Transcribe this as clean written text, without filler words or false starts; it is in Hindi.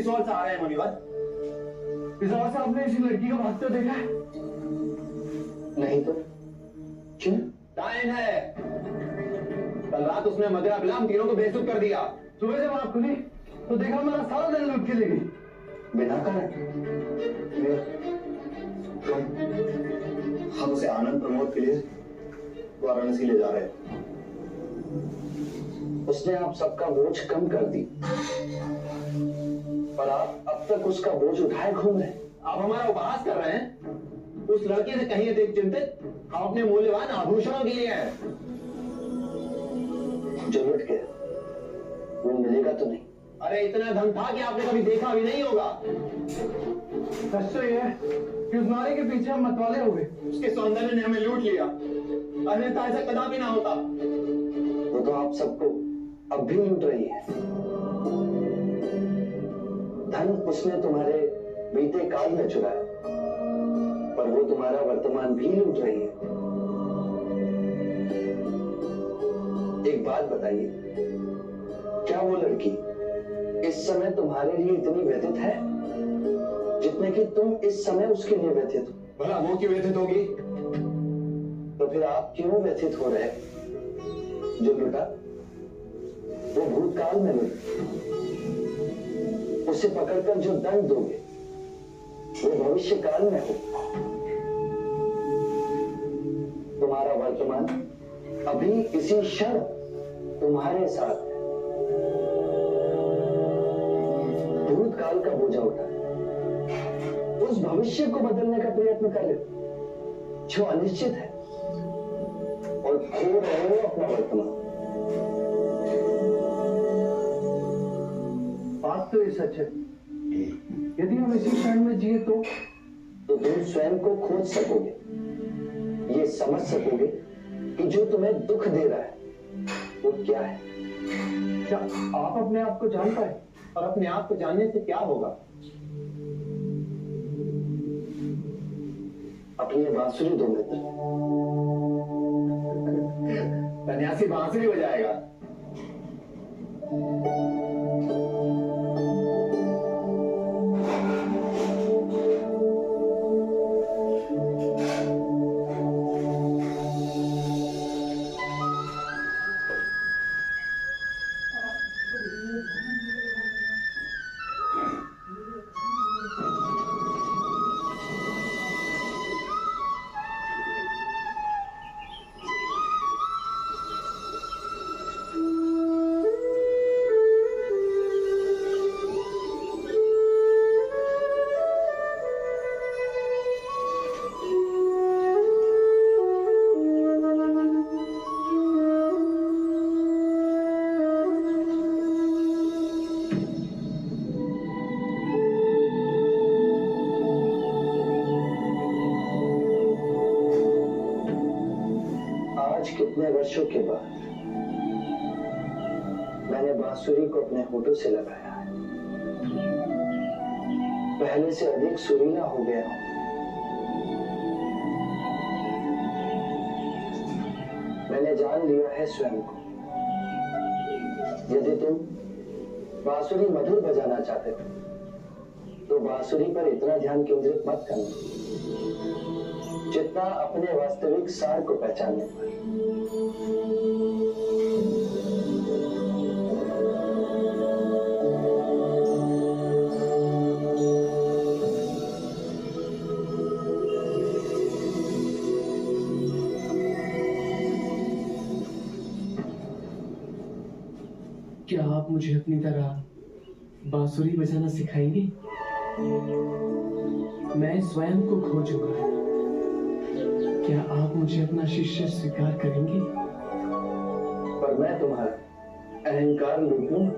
किस ओर से आ रहे हैं मुनिवर? इस ओर से आपने इसी लड़की को भागते देखा है? नहीं तो क्यों? डायन है। कल रात उसने मदिरा पिला हम तीनों को बेइज्जत कर दिया। सुबह जब आँख खुली तो देखा हमारा सारा दिन लूट के ले गई बिना कारण। हम उसे आनंद प्रमोद के लिए वाराणसी ले जा रहे हैं। उसने आप सबका बोझ कम कर दी, पर आप अब तक उसका बोझ उठाए घूम रहे हैं। आप हमारा उपहास कर रहे हैं? उस लड़के से कहीं अधिक चिंतित हम अपने मूल्यवान आभूषणों के लिए हैं। जो लुट गया वो मिलेगा तो नहीं। अरे इतना धन था कि आपने कभी देखा भी नहीं होगा। सच तो ये है कि उस नारे के पीछे हम मतवाले हो गए। उसके सौंदर्य ने हमें लूट लिया, अन्यथा ऐसा कदापि ना होता। वो तो आप सबको अब भी लूट रही है। धन उसने तुम्हारे बीते काल में चुराया, पर वो तुम्हारा वर्तमान भी लूट रही है। एक बात बताइए, क्या वो लड़की इस समय तुम्हारे लिए इतनी व्यथित है जितने कि तुम इस समय उसके लिए व्यथित हो? भला वो क्यों व्यथित होगी? तो फिर आप क्यों व्यथित हो रहे? जो लुटा वो भूतकाल में लुटा, उसे पकड़कर जो दंड दोगे वो भविष्य काल में हो। तुम्हारा वर्तमान अभी इसी क्षण तुम्हारे साथ है। भूतकाल का बोझा उठा, उस भविष्य को बदलने का प्रयत्न कर रहे हो जो अनिश्चित है, और खो रहे हो अपना वर्तमान। बात तो ये सच है। यदि हम इसी क्षण में जिए तो तुम स्वयं को खोज सकोगे, ये समझ सकोगे कि जो तुम्हें दुख दे रहा है वो क्या है। क्या आप अपने आप को जान पाए? और अपने आप को जानने से क्या होगा? अपनी बांसुरी दो मित्र। सन्यासी बांसुरी बजाएगा। कितने वर्षों के बाद मैंने बांसुरी को अपने होठों से लगाया है। पहले से अधिक सुरीला हो गया हूं। मैंने जान लिया है स्वयं को। यदि तुम बांसुरी मधुर बजाना चाहते हो तो बांसुरी पर इतना ध्यान केंद्रित मत करना जितना अपने वास्तविक सार को पहचानने पर। क्या आप मुझे अपनी तरह बांसुरी बजाना सिखाएंगे? मैं स्वयं को खोजूंगा। क्या आप मुझे अपना शिष्य स्वीकार करेंगे? पर मैं तुम्हारा अहंकार लूट लूंगा।